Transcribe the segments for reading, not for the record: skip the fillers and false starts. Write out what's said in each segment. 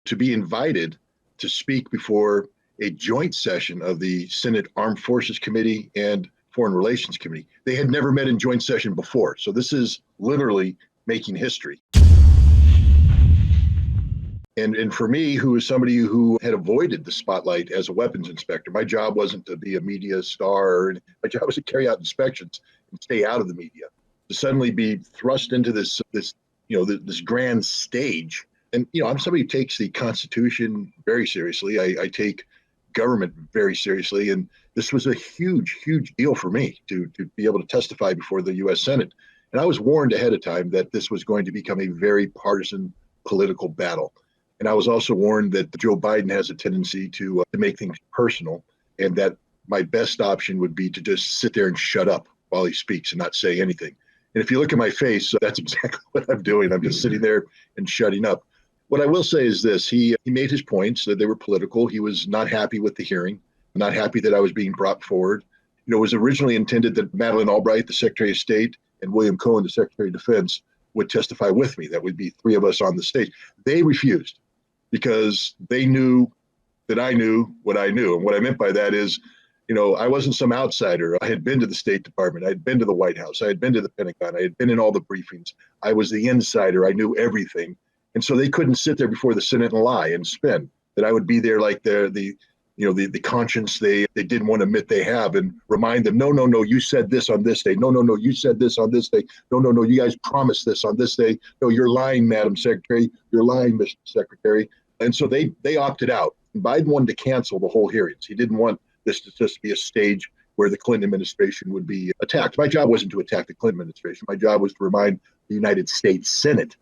to be invited to speak before a joint session of the Senate Armed Forces Committee and Foreign Relations Committee. They had never met in joint session before. So this is literally making history. And for me, who is somebody who had avoided the spotlight as a weapons inspector, my job wasn't to be a media star. My job was to carry out inspections and stay out of the media. To suddenly be thrust into this grand stage. And, I'm somebody who takes the Constitution very seriously. I take government very seriously. And this was a huge, huge deal for me to be able to testify before the U.S. Senate. And I was warned ahead of time that this was going to become a very partisan political battle. And I was also warned that Joe Biden has a tendency to make things personal, and that my best option would be to just sit there and shut up while he speaks and not say anything. And if you look at my face, that's exactly what I'm doing. I'm just sitting there and shutting up. What I will say is this. He made his points that they were political. He was not happy with the hearing, not happy that I was being brought forward. It was originally intended that Madeleine Albright, the Secretary of State, and William Cohen, the Secretary of Defense, would testify with me. That would be three of us on the stage. They refused because they knew that I knew what I knew. And what I meant by that is, I wasn't some outsider. I had been to the State Department. I had been to the White House. I had been to the Pentagon. I had been in all the briefings. I was the insider. I knew everything. And so they couldn't sit there before the Senate and lie and spin that I would be there like the conscience they didn't want to admit they have, and remind them, no, you said this on this day. No, you said this on this day. No, you guys promised this on this day. No, you're lying, Madam Secretary. You're lying, Mr. Secretary. And so they opted out. And Biden wanted to cancel the whole hearings. He didn't want this to just be a stage where the Clinton administration would be attacked. My job wasn't to attack the Clinton administration. My job was to remind the United States Senate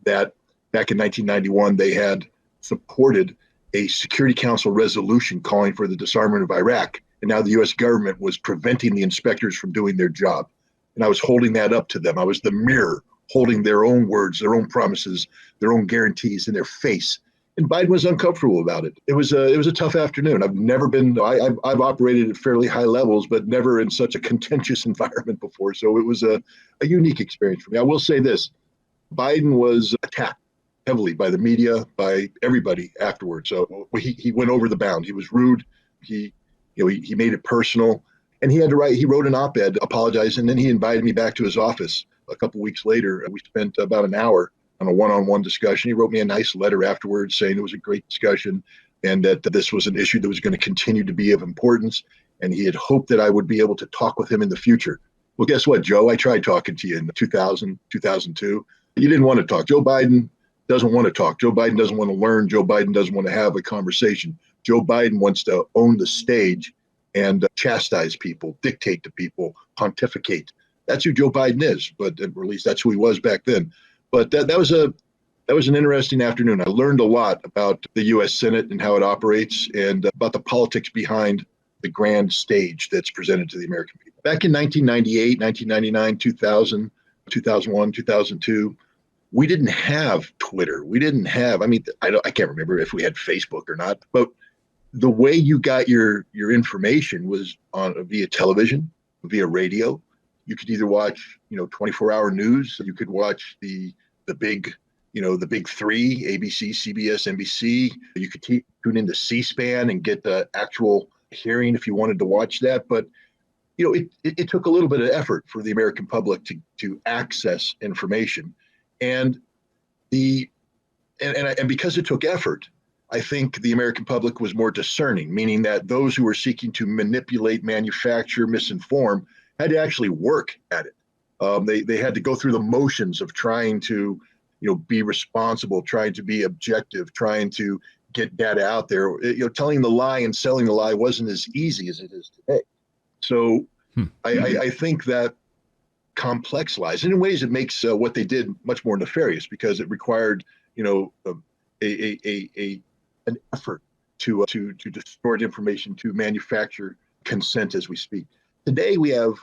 that back in 1991, they had supported a Security Council resolution calling for the disarmament of Iraq. And now the U.S. government was preventing the inspectors from doing their job. And I was holding that up to them. I was the mirror holding their own words, their own promises, their own guarantees in their face. And Biden was uncomfortable about it. It was a tough afternoon. I've operated at fairly high levels, but never in such a contentious environment before. So it was a unique experience for me. I will say this, Biden was attacked heavily by the media, by everybody afterwards. So he went over the bound. He was rude. He made it personal, and he wrote an op-ed apologizing, and then he invited me back to his office a couple weeks later. And we spent about an hour on a one-on-one discussion. He wrote me a nice letter afterwards saying it was a great discussion and that this was an issue that was going to continue to be of importance. And he had hoped that I would be able to talk with him in the future. Well, guess what, Joe? I tried talking to you in 2000, 2002. You didn't want to talk. Joe Biden doesn't want to talk. Joe Biden doesn't want to learn. Joe Biden doesn't want to have a conversation. Joe Biden wants to own the stage and chastise people, dictate to people, pontificate. That's who Joe Biden is, but at least that's who he was back then. But that was an interesting afternoon. I learned a lot about the U.S. Senate and how it operates, and about the politics behind the grand stage that's presented to the American people. Back in 1998, 1999, 2000, 2001, 2002, we didn't have Twitter. We didn't have, I can't remember if we had Facebook or not, but the way you got your information was via television, via radio. You could either watch, 24-hour news. You could watch the big three, ABC, CBS, NBC. You could tune into C-SPAN and get the actual hearing if you wanted to watch that. But, it took a little bit of effort for the American public to access information. And because it took effort, I think the American public was more discerning, meaning that those who were seeking to manipulate, manufacture, misinform had to actually work at it. They had to go through the motions of trying to, be responsible, trying to be objective, trying to get data out there. Telling the lie and selling the lie wasn't as easy as it is today. So I think that complex lies, and in ways it makes what they did much more nefarious, because it required, an effort to distort information, to manufacture consent as we speak. Today we have,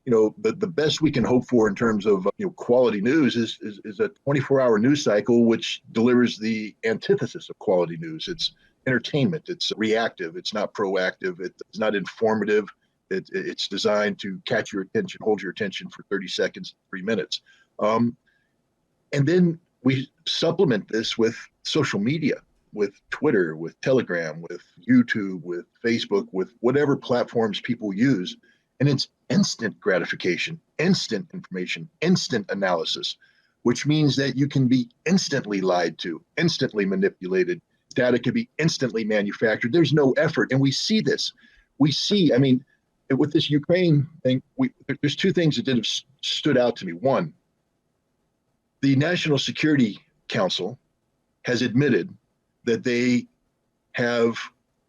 the best we can hope for in terms of quality news is a 24-hour news cycle which delivers the antithesis of quality news. It's entertainment. It's reactive. It's not proactive. It's not informative. It's designed to catch your attention, hold your attention for 30 seconds, 3 minutes. And then we supplement this with social media. with Twitter, with Telegram, with YouTube, with Facebook, with whatever platforms people use. And it's instant gratification, instant information, instant analysis, which means that you can be instantly lied to, instantly manipulated. Data can be instantly manufactured. There's no effort. And we see this. We see, I mean, with this Ukraine thing, there's two things that have stood out to me. One, the National Security Council has admitted that they have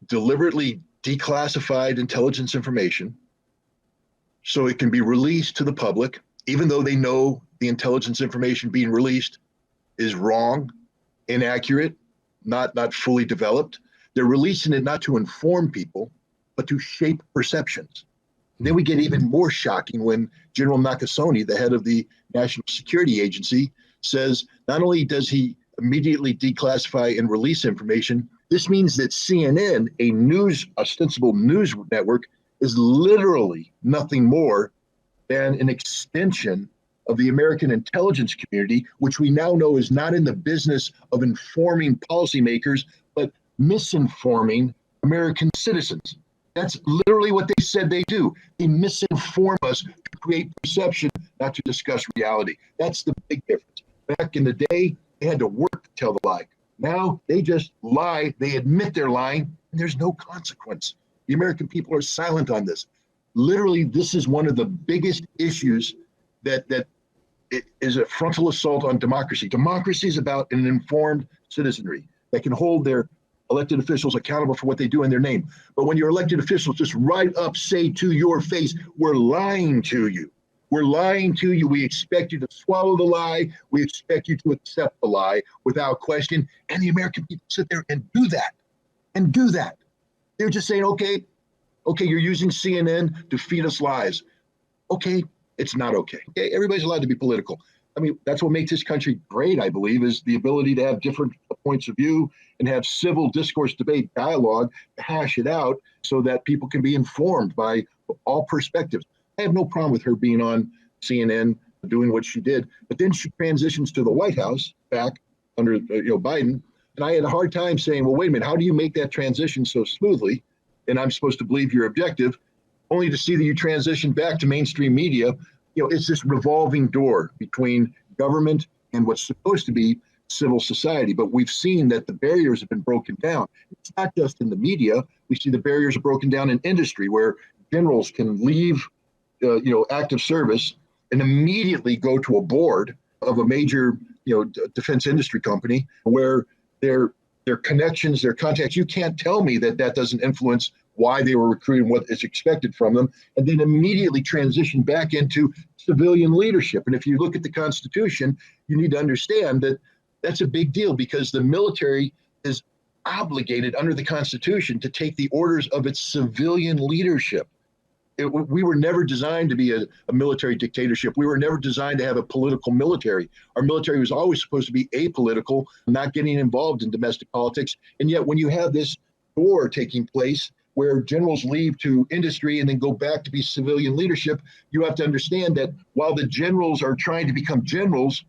deliberately declassified intelligence information so it can be released to the public, even though they know the intelligence information being released is wrong, inaccurate, not fully developed. They're releasing it not to inform people, but to shape perceptions. And then we get even more shocking when General Nakasone, the head of the National Security Agency, says not only does he immediately declassify and release information, this means that CNN, a ostensible news network, is literally nothing more than an extension of the American intelligence community, which we now know is not in the business of informing policymakers, but misinforming American citizens. That's literally what they said they do. They misinform us to create perception, not to discuss reality. That's the big difference. Back in the day, they had to work to tell the lie. Now they just lie. They admit they're lying, and there's no consequence. The American people are silent on this. Literally, this is one of the biggest issues that it is a frontal assault on democracy. Democracy is about an informed citizenry that can hold their elected officials accountable for what they do in their name. But when your elected officials just right up say to your face, we're lying to you. We're lying to you. We expect you to swallow the lie. We expect you to accept the lie without question. And the American people sit there and do that. They're just saying, okay, you're using CNN to feed us lies. Okay, it's not okay. Okay, everybody's allowed to be political. I mean, that's what makes this country great, I believe, is the ability to have different points of view and have civil discourse, debate, dialogue, hash it out so that people can be informed by all perspectives. I have no problem with her being on CNN, doing what she did, but then she transitions to the White House back under Biden, and I had a hard time saying, well, wait a minute, how do you make that transition so smoothly? And I'm supposed to believe you're objective, only to see that you transition back to mainstream media. It's this revolving door between government and what's supposed to be civil society. But we've seen that the barriers have been broken down. It's not just in the media. We see the barriers are broken down in industry where generals can leave active service and immediately go to a board of a major defense industry company where their connections, their contacts, you can't tell me that doesn't influence why they were recruiting, what is expected from them, and then immediately transition back into civilian leadership. And if you look at the Constitution, you need to understand that that's a big deal because the military is obligated under the Constitution to take the orders of its civilian leadership. We were never designed to be a military dictatorship. We were never designed to have a political military. Our military was always supposed to be apolitical, not getting involved in domestic politics. And yet when you have this war taking place where generals leave to industry and then go back to be civilian leadership, you have to understand that while the generals are trying to become generals,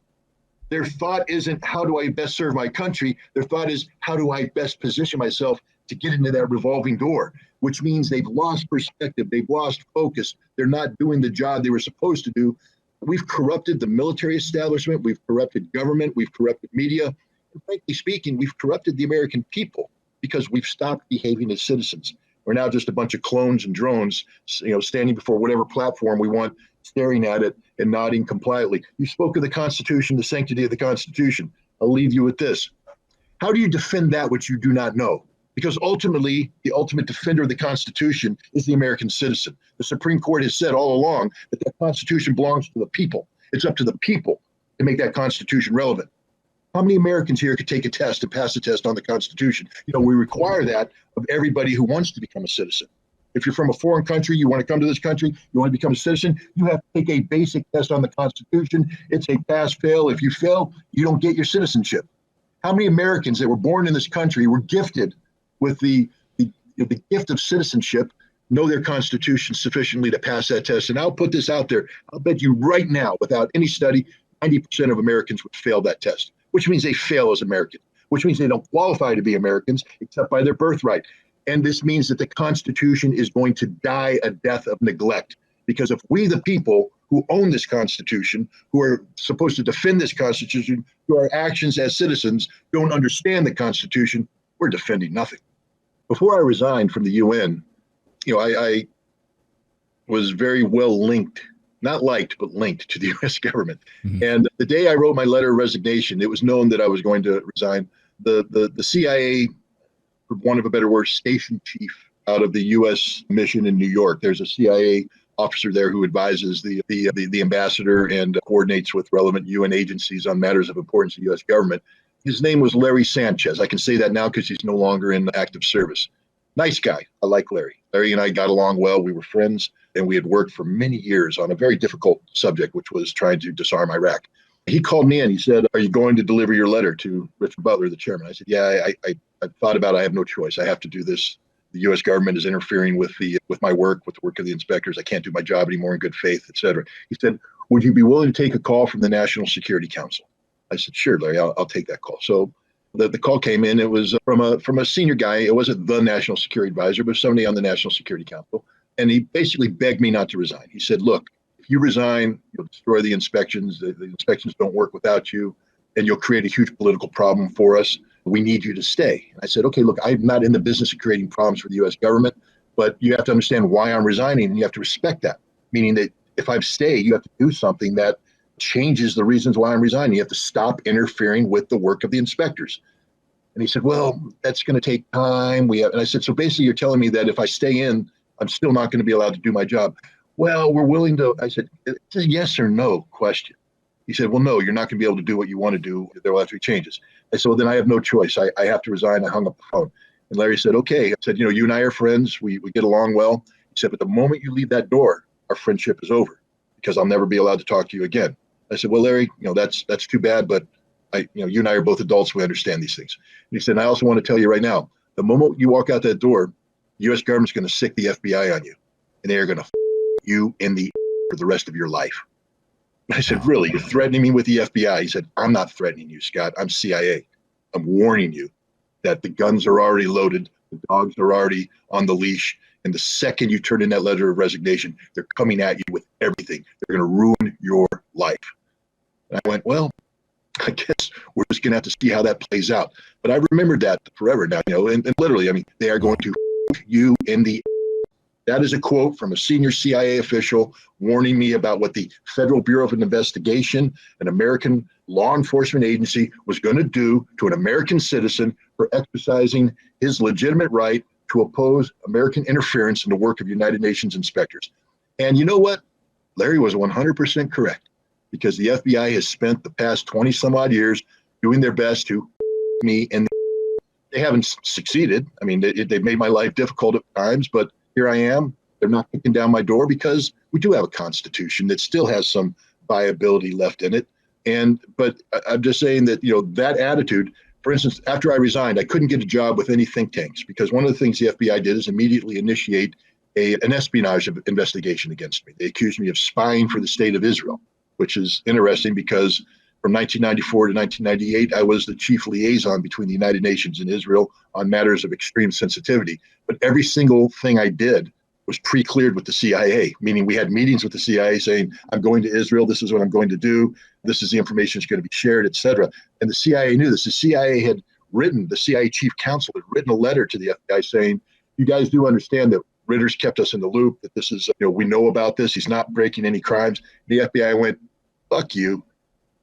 their thought isn't how do I best serve my country? Their thought is how do I best position myself to get into that revolving door, which means they've lost perspective, they've lost focus, they're not doing the job they were supposed to do. We've corrupted the military establishment, we've corrupted government, we've corrupted media, and frankly speaking, we've corrupted the American people because we've stopped behaving as citizens. We're now just a bunch of clones and drones, standing before whatever platform we want, staring at it and nodding compliantly. You spoke of the Constitution, the sanctity of the Constitution. I'll leave you with this. How do you defend that which you do not know? Because ultimately, the ultimate defender of the Constitution is the American citizen. The Supreme Court has said all along that the Constitution belongs to the people. It's up to the people to make that Constitution relevant. How many Americans here could take a test and pass the test on the Constitution? We require that of everybody who wants to become a citizen. If you're from a foreign country, you want to come to this country, you want to become a citizen, you have to take a basic test on the Constitution. It's a pass-fail. If you fail, you don't get your citizenship. How many Americans that were born in this country were gifted with the gift of citizenship, know their Constitution sufficiently to pass that test? And I'll put this out there. I'll bet you right now, without any study, 90% of Americans would fail that test, which means they fail as Americans. which means they don't qualify to be Americans except by their birthright. And this means that the Constitution is going to die a death of neglect. Because if we, the people who own this Constitution, who are supposed to defend this Constitution, through our actions as citizens, don't understand the Constitution, we're defending nothing. Before I resigned from the UN, I was very well linked, not liked, but linked to the US government. Mm-hmm. And the day I wrote my letter of resignation, it was known that I was going to resign. The CIA, for want of a better word, station chief out of the US mission in New York. There's a CIA officer there who advises the ambassador and coordinates with relevant UN agencies on matters of importance to the US government. His name was Larry Sanchez. I can say that now because he's no longer in active service. Nice guy. I like Larry. Larry and I got along well. We were friends, and we had worked for many years on a very difficult subject, which was trying to disarm Iraq. He called me and he said, "Are you going to deliver your letter to Richard Butler, the chairman?" I said, "Yeah, I thought about it. I have no choice. I have to do this. The U.S. government is interfering with my work, with the work of the inspectors. I can't do my job anymore in good faith, et cetera." He said, "Would you be willing to take a call from the National Security Council?" I said, "Sure, Larry, I'll take that call." So the call came in. It was from a senior guy. It wasn't the National Security Advisor, but somebody on the National Security Council. And he basically begged me not to resign. He said, "Look, if you resign, you'll destroy the inspections. The inspections don't work without you, and you'll create a huge political problem for us. We need you to stay." And I said, "Okay, look, I'm not in the business of creating problems for the U.S. government, but you have to understand why I'm resigning, and you have to respect that. Meaning that if I stay, you have to do something that changes the reasons why I'm resigning. You have to stop interfering with the work of the inspectors." And he said, "Well, that's going to take time." And I said, "So basically you're telling me that if I stay in, I'm still not going to be allowed to do my job?" "Well, we're willing to." I said, "It's a yes or no question." He said, "Well, no, you're not going to be able to do what you want to do. There will have to be changes." I said, "Well, then I have no choice. I have to resign." I hung up the phone. And Larry said, "Okay." I said, "You and I are friends. We get along well." He said, "But the moment you leave that door, our friendship is over because I'll never be allowed to talk to you again." I said, "Well, Larry, that's too bad, but you and I are both adults. We understand these things." And he said, "And I also want to tell you right now, the moment you walk out that door, the U.S. government's going to sick the FBI on you, and they are going to you in the for the rest of your life." I said, "Really? You're threatening me with the FBI?" He said, "I'm not threatening you, Scott. I'm CIA. I'm warning you that the guns are already loaded, the dogs are already on the leash, and the second you turn in that letter of resignation, they're coming at you with everything. They're going to ruin your life." And I went, "Well, I guess we're just going to have to see how that plays out." But I remembered that forever now, and literally, I mean, they are going to you in the. That is a quote from a senior CIA official warning me about what the Federal Bureau of Investigation, an American law enforcement agency, was going to do to an American citizen for exercising his legitimate right to oppose American interference in the work of United Nations inspectors. And you know what? Larry was 100% correct, because the FBI has spent the past 20 some odd years doing their best to me, and they haven't succeeded. I mean, they've made my life difficult at times, but here I am. They're not kicking down my door because we do have a constitution that still has some viability left in it. But I'm just saying that, that attitude, for instance, after I resigned, I couldn't get a job with any think tanks because one of the things the FBI did is immediately initiate an espionage investigation against me. They accused me of spying for the state of Israel, which is interesting because from 1994 to 1998, I was the chief liaison between the United Nations and Israel on matters of extreme sensitivity. But every single thing I did was pre-cleared with the CIA, meaning we had meetings with the CIA saying, "I'm going to Israel. This is what I'm going to do. This is the information that's going to be shared, et cetera." And the CIA knew this. The CIA chief counsel had written a letter to the FBI saying, "You guys do understand that Ritter's kept us in the loop, that this is, we know about this. He's not breaking any crimes." The FBI went, "Fuck you.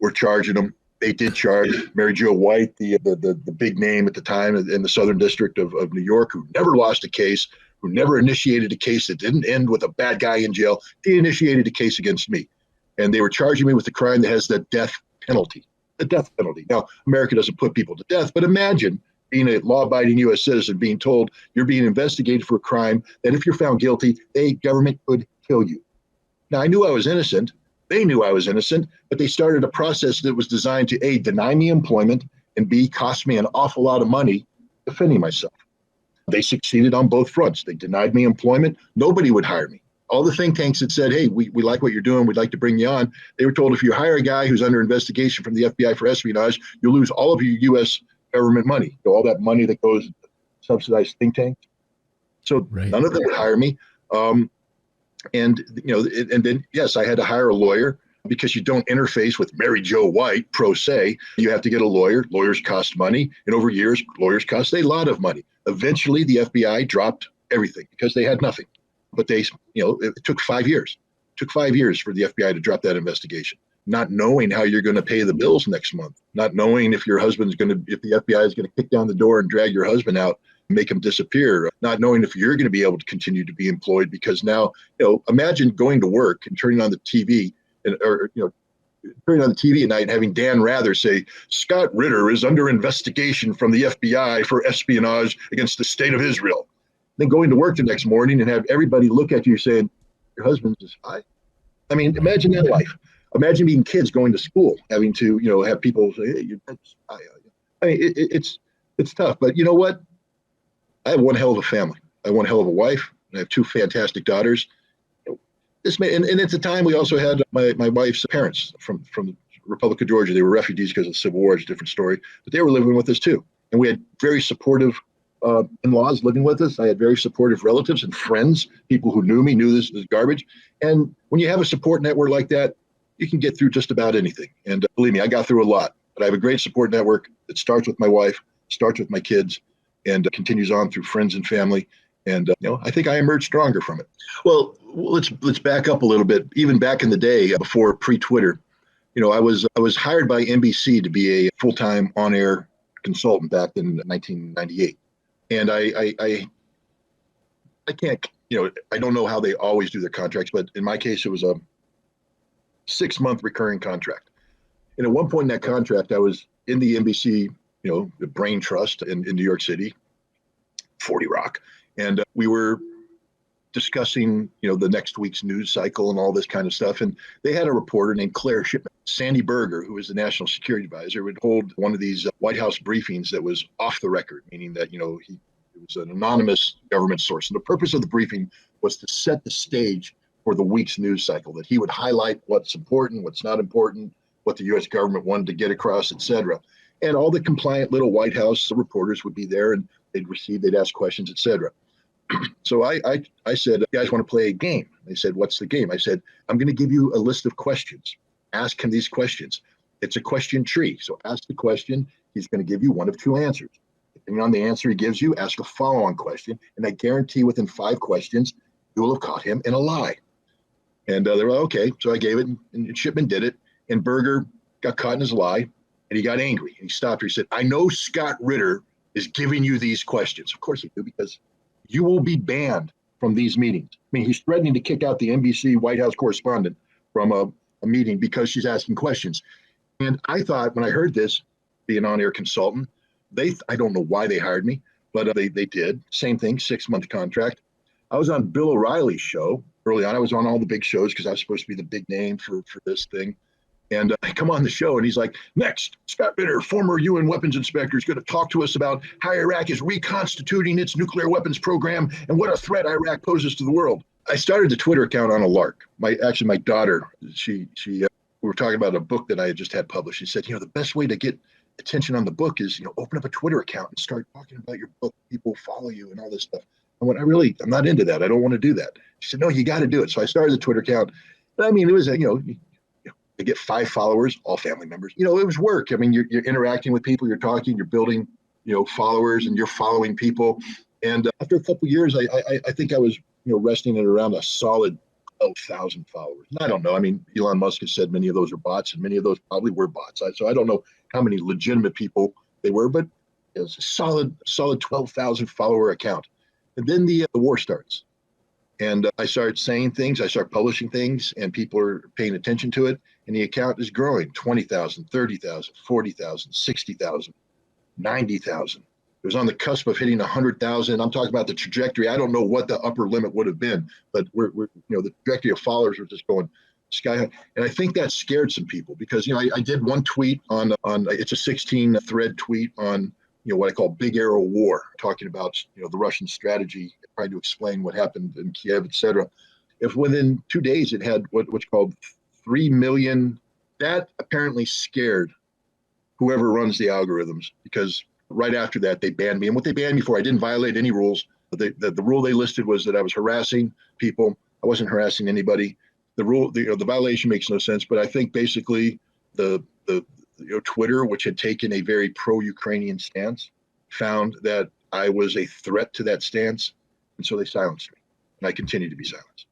We're charging him." They did charge Mary Jo White, the big name at the time in the Southern District of New York, who never lost a case, who never initiated a case that didn't end with a bad guy in jail. He initiated a case against me. And they were charging me with the crime that has the death penalty. The death penalty. Now, America doesn't put people to death, but imagine being a law-abiding U.S. citizen being told you're being investigated for a crime that if you're found guilty, the government could kill you. Now, I knew I was innocent. They knew I was innocent, but they started a process that was designed to A, deny me employment, and B, cost me an awful lot of money defending myself. They succeeded on both fronts. They denied me employment. Nobody would hire me. All the think tanks that said, "Hey, we like what you're doing. We'd like to bring you on." They were told, if you hire a guy who's under investigation from the FBI for espionage, you'll lose all of your U.S. government money, all that money that goes to subsidized think tanks. So Right. none of them would hire me. And then yes, I had to hire a lawyer because you don't interface with Mary Jo White pro se. You have to get a lawyer. Lawyers cost money, and over years, lawyers cost a lot of money. Eventually, the FBI dropped everything because they had nothing. But it took 5 years. It took 5 years for the FBI to drop that investigation. Not knowing how you're going to pay the bills next month, not knowing if your husband's if the FBI is going to kick down the door and drag your husband out, make him disappear, not knowing if you're going to be able to continue to be employed, because now, imagine going to work and turning on the TV turning on the TV at night and having Dan Rather say, Scott Ritter is under investigation from the FBI for espionage against the state of Israel. Then going to work the next morning and have everybody look at you saying, your husband's a spy. I mean, imagine that life. Imagine being kids going to school, having to, have people say, hey, you're a spy. I mean, it's tough, but you know what? I have one hell of a family. I have one hell of a wife. I have two fantastic daughters. And at the time, we also had my wife's parents from the Republic of Georgia. They were refugees because of the Civil War. It's a different story, but they were living with us too. And we had very supportive in-laws living with us. I had very supportive relatives and friends, people who knew me, knew this was garbage. And when you have a support network like that, you can get through just about anything. And believe me, I got through a lot. But I have a great support network that starts with my wife, starts with my kids, and continues on through friends and family. And I think I emerged stronger from it. Well, let's back up a little bit. Even back in the day, before pre-Twitter, I was hired by NBC to be a full-time on-air consultant back in 1998. And I can't, I don't know how they always do their contracts, but in my case, it was a 6-month recurring contract. And at one point in that contract, I was in the NBC, the Brain Trust in New York City, 40 Rock. And we were discussing, the next week's news cycle and all this kind of stuff. And they had a reporter named Claire Shipman. Sandy Berger, who was the national security advisor, would hold one of these White House briefings that was off the record, meaning that, it was an anonymous government source. And the purpose of the briefing was to set the stage for the week's news cycle, that he would highlight what's important, what's not important, what the U.S. government wanted to get across, et cetera. And all the compliant little White House reporters would be there, and they'd ask questions, et cetera. So I said, you guys want to play a game? They said, what's the game? I said, I'm going to give you a list of questions. Ask him these questions. It's a question tree. So ask the question. He's going to give you one of two answers. Depending on the answer he gives you, ask a follow-on question. And I guarantee within 5 questions, you will have caught him in a lie. And they were like, okay. So I gave it, and Shipman did it. And Berger got caught in his lie, and he got angry. And he stopped her. He said, I know Scott Ritter is giving you these questions. Of course he do, because you will be banned from these meetings. I mean, he's threatening to kick out the NBC White House correspondent from a meeting because she's asking questions. And I thought, when I heard this, being an on-air consultant, I don't know why they hired me, but they did. Same thing, 6-month contract. I was on Bill O'Reilly's show early on. I was on all the big shows because I was supposed to be the big name for this thing. And I come on the show, and he's like, next, Scott Ritter, former UN weapons inspector, is going to talk to us about how Iraq is reconstituting its nuclear weapons program and what a threat Iraq poses to the world. I started the Twitter account on a lark. My daughter, we were talking about a book that I had just had published. She said, the best way to get attention on the book is, open up a Twitter account and start talking about your book. People follow you and all this stuff. I went, I'm not into that. I don't want to do that. She said, no, you got to do it. So I started the Twitter account. But I mean, it was, I get 5 followers, all family members. It was work. I mean, you're interacting with people, you're talking, you're building, followers, and you're following people. And after a couple of years, I think I was, resting at around a solid 12,000 followers. And I don't know. I mean, Elon Musk has said many of those are bots, and many of those probably were bots. So I don't know how many legitimate people they were, but it was a solid 12,000 follower account. And then the war starts. And I started saying things, I started publishing things, and people are paying attention to it. And the account is growing, 20,000, 30,000, 40,000, 60,000, 90,000. It was on the cusp of hitting 100,000. I'm talking about the trajectory. I don't know what the upper limit would have been, but we're the trajectory of followers were just going sky high. And I think that scared some people because, I did one tweet on it's a 16 thread tweet on, what I call Big Arrow War, talking about, the Russian strategy, trying to explain what happened in Kiev, et cetera. If within 2 days it had what's called 3 million, that apparently scared whoever runs the algorithms, because Right after that, they banned me. And what they banned me for, I didn't violate any rules. The rule they listed was that I was harassing people. I wasn't harassing anybody. The violation makes no sense. But I think basically the Twitter, which had taken a very pro-Ukrainian stance, found that I was a threat to that stance, and so they silenced me. And I continue to be silenced.